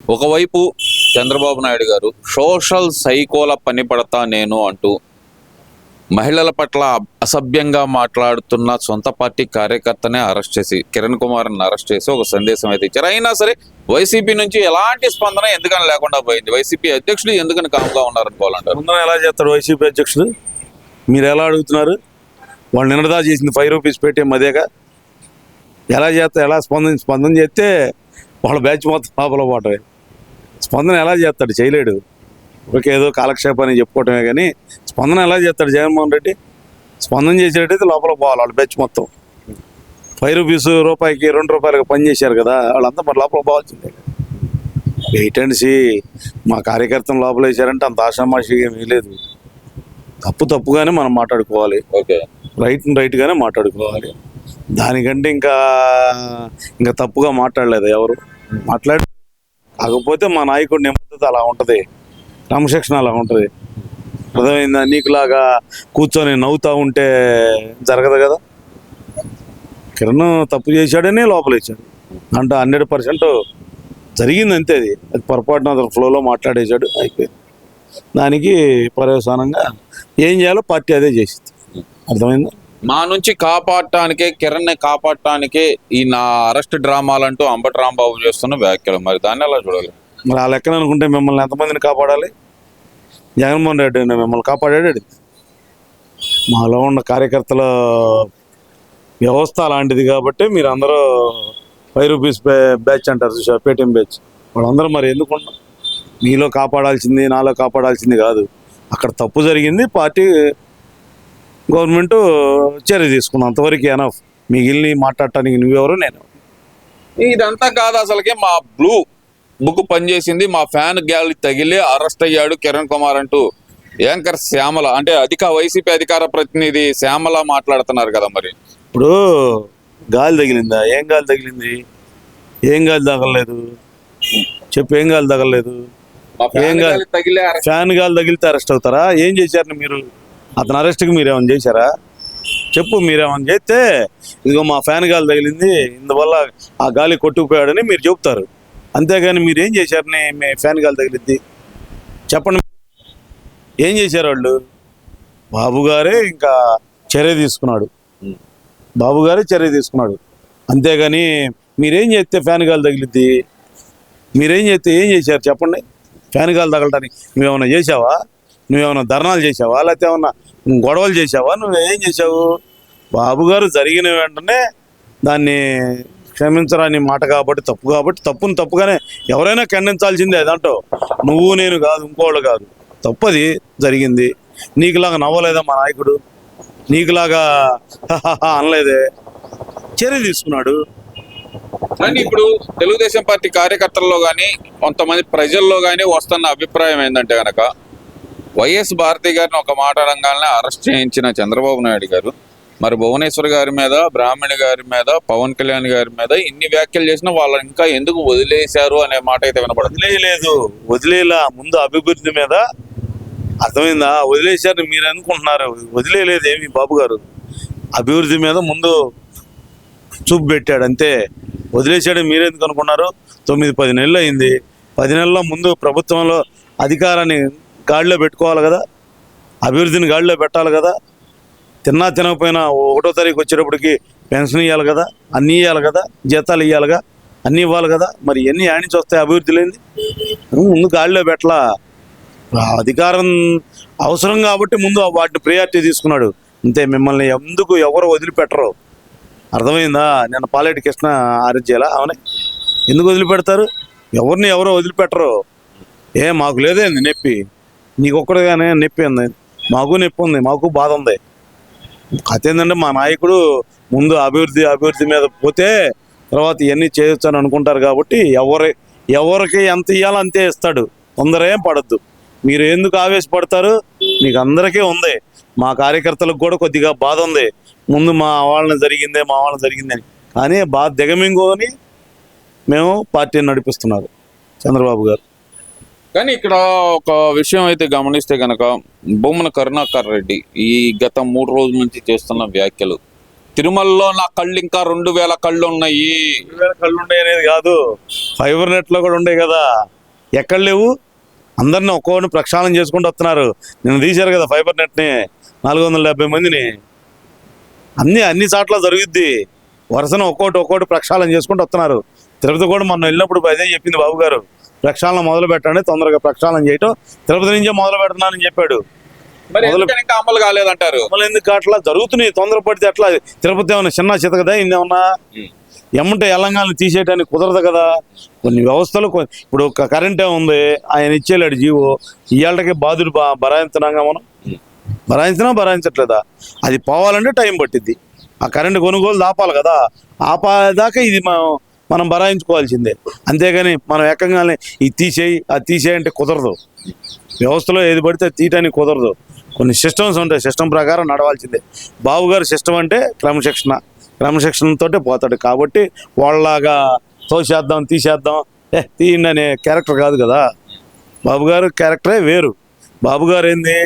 ఒకవైపు చంద్రబాబు నాయుడు గారు సోషల్ సైకోల పని పడతా నేను అంటూ మహిళల పట్ల అసభ్యంగా మాట్లాడుతున్న సొంత పార్టీ కార్యకర్తనే అరెస్ట్ చేసి కిరణ్ కుమార్ని అరెస్ట్ చేసి ఒక సందేశం అయితే ఇచ్చారు. అయినా సరే వైసీపీ నుంచి ఎలాంటి స్పందన ఎందుకని లేకుండా పోయింది? వైసీపీ అధ్యక్షుడు ఎందుకని కామ్గా ఉన్నారనుకోవాలంటారు? ముందర ఎలా చేస్తాడు వైసీపీ అధ్యక్షుడు? మీరు ఎలా అడుగుతున్నారు? వాళ్ళు నిన్నదా చేసింది ₹5 పేటీఎం అదేగా. ఎలా చేస్తా, ఎలా స్పందన చేస్తే వాళ్ళ బ్యాచ్ మొత్తం లోపల పోవటమే. స్పందన ఎలా చేస్తాడు? చేయలేడు. ఏదో కాలక్షేపాన్ని చెప్పుకోవటమే కానీ స్పందన ఎలా చేస్తాడు జగన్మోహన్ రెడ్డి? స్పందన చేసేటైతే లోపల పోవాలి వాళ్ళ బ్యాచ్ మొత్తం. ₹5 ₹2 పని చేశారు కదా, వాళ్ళంతా మరి లోపల పోవాల్సిందే. Wait and see. మా కార్యకర్తను లోపల వేసారంటే అంత ఆషామాషిగా ఏమీ లేదు. తప్పుగానే మనం మాట్లాడుకోవాలి. ఓకే, రైట్గానే మాట్లాడుకోవాలి. దానికంటే ఇంకా తప్పుగా మాట్లాడలేదు ఎవరు మాట్లాడి. కాకపోతే మా నాయకుడి నిబద్ధత అలా ఉంటుంది, క్రమశిక్షణ అలా ఉంటుంది. అర్థమైందా? నీకులాగా కూర్చొని నవ్వుతూ ఉంటే జరగదు కదా. కిరణ్ తప్పు చేశాడని లోపల ఇచ్చాడు అంటే 100% జరిగింది అంతే. అది పొరపాటున అతను ఫ్లోలో మాట్లాడేశాడు, అయిపోయింది. దానికి పర్యవసానంగా ఏం చేయాలో పార్టీ అదే చేసింది. అర్థమైందా? మా నుంచి కాపాడటానికే, కిరణ్ ని కాపాడటానికే ఈ నా అరెస్ట్ డ్రామాలంటూ అంబటి రాంబాబు చేస్తున్న వ్యాఖ్యలు, మరి దాన్ని ఎలా చూడాలి? మరి ఆ లెక్కన అనుకుంటే మిమ్మల్ని ఎంతమందిని కాపాడాలి? జగన్మోహన్ రెడ్డి మిమ్మల్ని కాపాడాడు. మాలో ఉన్న కార్యకర్తల వ్యవస్థ అలాంటిది కాబట్టి మీరు అందరూ ₹5 బ్యాచ్ అంటారు, పేటీఎం బ్యాచ్. వాళ్ళందరూ మరి ఎందుకున్నా మీలో కాపాడాల్సింది, నాలో కాపాడాల్సింది కాదు. అక్కడ తప్పు జరిగింది, పార్టీ గవర్నమెంట్ చర్య తీసుకుంది, అంతవరకు ఎనఫ్. మిగిలిన మాట్లాడటానికి నువ్వెవరు, నేను. ఇదంతా కాదు అసలుకే. మా బ్లూ బుక్ పనిచేసింది, మా ఫ్యాన్ గ్యాలరీ తగిలి అరెస్ట్ అయ్యాడు కిరణ్ కుమార్ అంటూ యాంకర్ శ్యామల, అంటే వైసీపీ అధికార ప్రతినిధి శ్యామల మాట్లాడుతున్నారు కదా. మరి ఇప్పుడు గాలి తగిలిందా? ఏం గాలి తగిలింది? ఏం గాలి తగలలేదు చెప్పు. ఏం గాలి తగలలేదు. ఏం గాలి తగిలే ఫ్యాన్ గాలి తగిలితే అరెస్ట్ అవుతారా? ఏం చేశారు మీరు? అతను అరెస్ట్కి మీరేమైనా చేశారా? చెప్పు. మీరేమైనా చేస్తే ఇదిగో మా ఫ్యాన్ గాలి తగిలింది, ఇందువల్ల ఆ గాలి కొట్టుకుపోయాడని మీరు చెప్తారు. అంతేగాని మీరేం చేశారు? మీ ఫ్యాన్ గాలి తగిలిద్ది చెప్పండి. ఏం చేశారు వాళ్ళు? బాబు గారే ఇంకా చర్య తీసుకున్నాడు. అంతేగాని మీరేం చేస్తే ఫ్యాన్ గాలి తగిలిద్ది? మీరేం చేస్తే ఏం చేశారు చెప్పండి? ఫ్యాన్ గాలి తగలటానికి నువ్వేమన్నా చేసావా? నువ్వేమన్నా ధర్నాలు చేసావా? లేకపోతే ఏమన్నా గొడవలు చేసావా? నువ్వేం చేసావు? బాబు గారు జరిగిన వెంటనే దాన్ని క్షమించరాని మాట కాబట్టి, తప్పును తప్పుగానే ఎవరైనా ఖండించాల్సిందే. అదంటో నువ్వు నేను కాదు, ఇంకోళ్ళు కాదు. తప్పది జరిగింది. నీకులాగా నవ్వలేదా మా నాయకుడు? నీకులాగా అనలేదే. చర్య తీసుకున్నాడు. కానీ ఇప్పుడు తెలుగుదేశం పార్టీ కార్యకర్తల్లో కానీ కొంతమంది ప్రజల్లో కానీ వస్తున్న అభిప్రాయం ఏంటంటే కనుక, వైఎస్ భారతి గారిని ఒక మాట అనగానే అరెస్ట్ చేయించిన చంద్రబాబు నాయుడు గారు మరి భువనేశ్వర్ గారి మీద, బ్రాహ్మణి గారి మీద, పవన్ కళ్యాణ్ గారి మీద ఇన్ని వ్యాఖ్యలు చేసినా వాళ్ళని ఇంకా ఎందుకు వదిలేశారు అనే మాట అయితే వినపడదు. వదిలేలా. ముందు అభివృద్ధి మీద, అర్థమైందా? వదిలేశారు మీరు అనుకుంటున్నారు. వదిలేదు ఏమి బాబు గారు. అభివృద్ధి మీద ముందు చూపు పెట్టాడు అంతే. వదిలేశాడు మీరెందుకు అనుకున్నారు? 9-10 నెలలు అయింది. 10 నెలల ముందు ప్రభుత్వంలో అధికారాన్ని గాడిలో పెట్టుకోవాలి కదా, అభివృద్ధిని గాడిలో పెట్టాలి కదా. తినకపోయినా 1వ తారీఖు వచ్చేటప్పటికి పెన్షన్ ఇవ్వాలి కదా, అన్నీ ఇవ్వాలి కదా, జీతాలు ఇవ్వాలిగా, అన్నీ ఇవ్వాలి కదా. మరి ఎన్ని ఆడించి వస్తాయి అభివృద్ధి లేని? ముందు గాడిలో పెట్టలా. అధికారం అవసరం కాబట్టి ముందు వాటిని ప్రయారిటీ తీసుకున్నాడు అంతే. మిమ్మల్ని ఎందుకు ఎవరు వదిలిపెట్టరు, అర్థమైందా? నేను పాలేటి కృష్ణ అరెస్ట్ చేయాలా? అవునే, ఎందుకు వదిలిపెడతారు? ఎవరిని ఎవరో వదిలిపెట్టరు. మాకు లేదేంది నొప్పి? నీకొక్కడిగానే నొప్పి ఉంది, మాకు నొప్పి ఉంది, మాకు బాధ ఉంది. కథ ఏంటంటే మా నాయకుడు ముందు అభివృద్ధి మీద పోతే తర్వాత ఇవన్నీ చేయొచ్చు అని అనుకుంటారు కాబట్టి ఎవరికి ఎంత ఇవ్వాలో అంతే ఇస్తాడు. తొందర ఏం పడద్దు. మీరు ఎందుకు ఆవేశపడతారు? మీకు అందరికీ ఉంది. మా కార్యకర్తలకు కూడా కొద్దిగా బాధ ఉంది. ముందు మా వాళ్ళని జరిగింది అని, కానీ బాధ దిగమింగుని మేము పార్టీని నడిపిస్తున్నారు చంద్రబాబు గారు. కానీ ఇక్కడ ఒక విషయం అయితే గమనిస్తే కనుక, భూమన కరుణాకర్ రెడ్డి ఈ గత 3 రోజుల నుంచి చేస్తున్న వ్యాఖ్యలు తిరుమలలో నా కళ్ళు ఇంకా 2000 కళ్ళు ఉన్నాయి. 2000 కళ్ళు ఉన్నాయి అనేది కాదు, ఫైబర్ నెట్ లో కూడా ఉన్నాయి కదా, ఎక్కడ లేవు? అందరిని ఒక్కొక్కరిని ప్రక్షాళన చేసుకుంటూ వస్తున్నారు. నిన్న తీశారు కదా ఫైబర్ నెట్ ని, 470 మందిని. అన్ని చోట్ల జరుగుద్ది. వరుసను ఒక్కోటి ప్రక్షాళన చేసుకుంటూ వస్తున్నారు. తిరుపతి కూడా మొన్న వెళ్ళినప్పుడు అదే చెప్పింది బాబు గారు, ప్రక్షాళన మొదలు పెట్టండి, తొందరగా ప్రక్షాళన చేయటం, తిరుపతి నుంచే మొదలు పెడుతున్నానని చెప్పాడు. మరి ఎందుకని ఇంకా అమలు కాలేదంటారు? అమలు ఎందుకు అట్లా జరుగుతున్నాయి? తొందరపడితే అట్లా తిరుపతి ఏమన్నా చిన్న చితకదా? ఇందేమన్నా ఎమ్మంటే తెలంగాణను తీసేయడానికి కుదరదు కదా. కొన్ని వ్యవస్థలు ఇప్పుడు కరెంటే ఉంది, ఆయన ఇచ్చేలాడు జీవో, ఇవాళకి బాధుడు భరాయించినాగా మనం, భరాయించట్లేదా? అది పోవాలంటే టైం పట్టిద్ది. ఆ కరెంటు కొనుగోలు ఆపాలి కదా, ఆపేదాకా ఇది మనం భరాయించుకోవాల్సిందే. అంతేగాని మనం ఏకంగానే ఇది తీసేయి అంటే కుదరదు. వ్యవస్థలో ఏది పడితే తీయటానికి కుదరదు. కొన్ని సిస్టమ్స్ ఉంటాయి, సిస్టమ్ ప్రకారం నడవాల్సిందే. బాబు గారు సిస్టమ్ అంటే క్రమశిక్షణతో పోతాడు. కాబట్టి వాళ్ళలాగా తోసేద్దాం తీసేద్దాం తీయండి అనే క్యారెక్టర్ కాదు కదా. బాబు గారు క్యారెక్టరే వేరు. బాబు గారు ఏంది,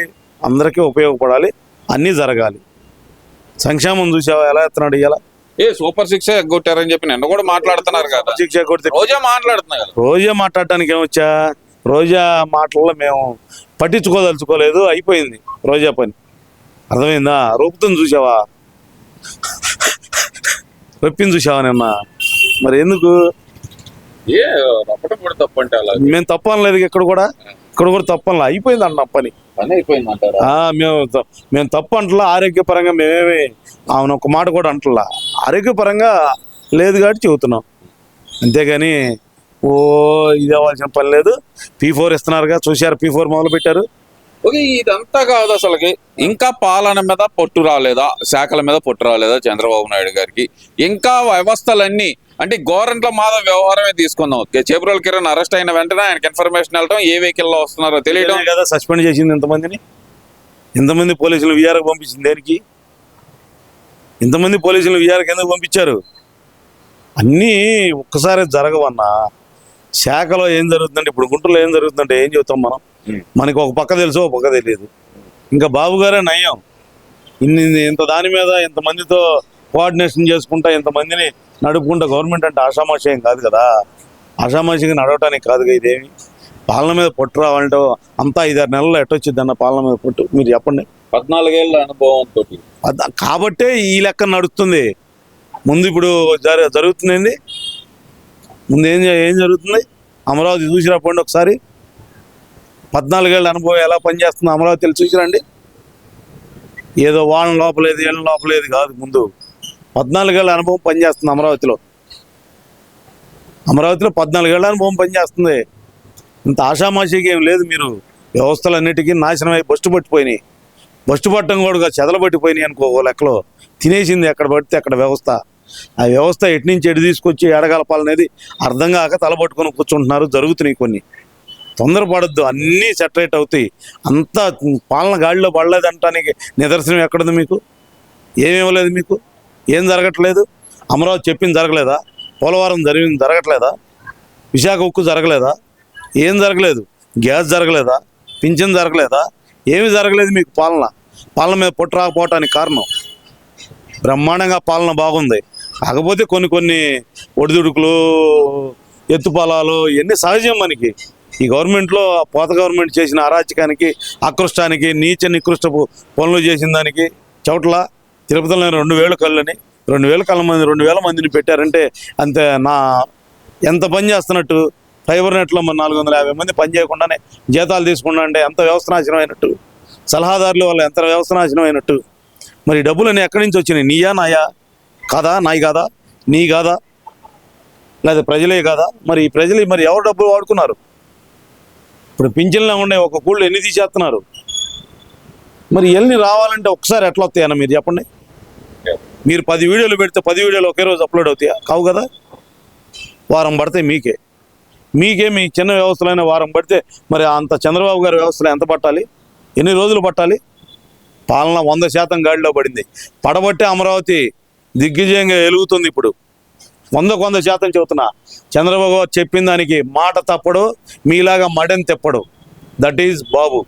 అందరికీ ఉపయోగపడాలి, అన్నీ జరగాలి. సంక్షేమం చూసావా ఎలా ఎత్తున్నాడు? ఇలా సూపర్ 6 ఎగ్గొట్టారని చెప్పి నిన్న కూడా మాట్లాడుతున్నారు కదా. శిక్ష కొడితే రోజా మాట్లాడుతున్నారు కదా. రోజా మాట్లాడటానికి ఏమొచ్చా? రోజా మాటల్లో మేము పట్టించుకోదలుచుకోలేదు, అయిపోయింది రోజా పని. అర్థమైందా? రూపుతుంది చూసావా, రొప్పింది చూసావా నిన్న? మరి ఎందుకు తప్పు అంటే అలా మేము తప్పు అనలేదు. ఇక్కడ కూడా తప్పు అనలా, అయిపోయింది అన్న పని అయిపోయింది అంటారా? మేము తప్పు అంటలా. ఆరోగ్యపరంగా మేమేమి ఆమెను ఒక మాట కూడా అంటలా. ఆరోగ్యపరంగా లేదు కాబట్టి చెబుతున్నాం, అంతేగాని ఇది అవ్వాల్సిన పని లేదు. P4 ఇస్తున్నారుగా, చూశారు P4 మొదలు పెట్టారు. ఓకే, ఇదంతా కాదు అసలుకి. ఇంకా పాలన మీద పొట్టు రాలేదా, శాఖల మీద పొట్టు రాలేదా చంద్రబాబు నాయుడు గారికి? ఇంకా వ్యవస్థలన్నీ అంటే గోరంట్ల మాధవ్ వ్యవహారమే తీసుకుందాం. చేబ్రోలు కిరణ్ అరెస్ట్ అయిన వెంటనే ఆయనకి ఇన్ఫర్మేషన్ వెళ్ళటం, ఏ వెహికల్లో వస్తున్నారో తెలియడం కదా. సస్పెండ్ చేసింది ఎంతమంది పోలీసులు విఆర్కి పంపించింది దేనికి? ఇంతమంది పోలీసులు విఆర్కి ఎందుకు పంపించారు? అన్నీ ఒక్కసారి జరగవన్నా. శాఖలో ఏం జరుగుతుందంటే, ఇప్పుడు గుంటూరులో ఏం జరుగుతుందంటే ఏం చెబుతాం మనం? మనకి ఒక పక్క తెలుసు, ఒక పక్క తెలియదు. ఇంకా బాబు గారే నయం. ఇంత దాని మీద ఇంతమందితో కోఆర్డినేషన్ చేసుకుంటా, ఇంతమందిని నడుపుకుంటా. గవర్నమెంట్ అంటే ఆషామాషయం కాదు కదా, ఆషామాషిగా నడవటానికి కాదుగా. ఇదేమి పాలన మీద పొట్టు రావాలంటే అంతా 5-6 నెలల్లో ఎట్టొచ్చిద్ది అన్న పాలన మీద పొట్టు? మీరు చెప్పండి. 14 ఏళ్ళ అనుభవంతో కాబట్టే ఈ లెక్క నడుస్తుంది. ముందు ఇప్పుడు జరుగుతుంది ముందు ఏం జరుగుతుంది? అమరావతి చూసిరా పోండి ఒకసారి. 14 ఏళ్ళ అనుభవం ఎలా పనిచేస్తుంది అమరావతిలో చూసిరండి. ఏదో వాళ్ళ లోపలేదు ఏళ్ళ లోపలేదు కాదు, ముందు 14 ఏళ్ళ అనుభవం పనిచేస్తుంది అమరావతిలో. 14 ఏళ్ళ అనుభవం పనిచేస్తుంది. ఇంత ఆషామాషిగా ఏం లేదు. మీరు వ్యవస్థలన్నిటికీ నాశనం అయి బస్టు పట్టిపోయినాయి. బస్టు పట్టడం కూడా చెదలబట్టిపోయినాయి అనుకో లెక్కలో. తినేసింది ఎక్కడ పడితే అక్కడ వ్యవస్థ. ఆ వ్యవస్థ ఎటు నుంచి ఎటు తీసుకొచ్చి ఎడగలపాలనేది అర్థం కాక తలబట్టుకొని కూర్చుంటున్నారు. జరుగుతున్నాయి కొన్ని. తొందరపడద్దు, అన్నీ సెటరేట్ అవుతాయి. అంతా పాలన గాడిలో పడలేదంటానికి నిదర్శనం ఎక్కడుంది మీకు? ఏమివ్వలేదు మీకు? ఏం జరగట్లేదు? అమరావతి చెప్పింది జరగలేదా? పోలవరం జరగట్లేదా? విశాఖ ఉక్కు జరగలేదా? ఏం జరగలేదు? గ్యాస్ జరగలేదా? పింఛన్ జరగలేదా? ఏమి జరగలేదు మీకు. పాలన మీద పొట్టు రాకపోవటానికి కారణం బ్రహ్మాండంగా పాలన బాగుంది. కాకపోతే కొన్ని ఒడిదుడుకులు, ఎత్తుపలాలు ఇవన్నీ సహజం మనకి. ఈ గవర్నమెంట్లో పోత గవర్నమెంట్ చేసిన అరాచకానికి, ఆకృష్టానికి, నీచ నికృష్టపు పనులు చేసిన దానికి చోట్ల తిరుపతిలో 2000 కళ్ళని 2000 మందిని పెట్టారంటే అంతే. ఎంత పని చేస్తున్నట్టు? ఫైబర్ నెట్లో మన 450 మంది పని చేయకుండానే జీతాలు తీసుకున్నా అంటే ఎంత వ్యవస్థ నాశనం అయినట్టు? సలహాదారులు వల్ల ఎంత వ్యవస్థ నాశనం అయినట్టు? మరి డబ్బులన్నీ ఎక్కడి నుంచి వచ్చినాయి? నీయా నాయా కాదా? నాయి కాదా? నీ కాదా? లేదా ప్రజలే కాదా? మరి ఈ ప్రజలు మరి ఎవరు డబ్బులు వాడుకున్నారు? ఇప్పుడు పింఛన్లో ఉండే ఒక కూళ్ళు ఎన్ని తీసేస్తున్నారు? మరి ఎన్ని రావాలంటే ఒకసారి ఎట్లా వస్తాయన్న మీరు చెప్పండి. మీరు 10 వీడియోలు పెడితే 10 వీడియోలు ఒకే రోజు అప్లోడ్ అవుతాయా? కావు కదా. వారం పడతాయి మీకే. మీ చిన్న వ్యవస్థలైన వారం పడితే మరి అంత చంద్రబాబు గారి వ్యవస్థలో ఎంత పట్టాలి? ఎన్ని రోజులు పట్టాలి? పాలన 100% గాడిలో పడింది. పడబట్టే అమరావతి దిగ్విజయంగా వెలుగుతుంది. ఇప్పుడు 100% చెబుతున్నా, చంద్రబాబు చెప్పిన దానికి మాట తప్పడు, మీలాగా మడని తెప్పడు. That is Babu.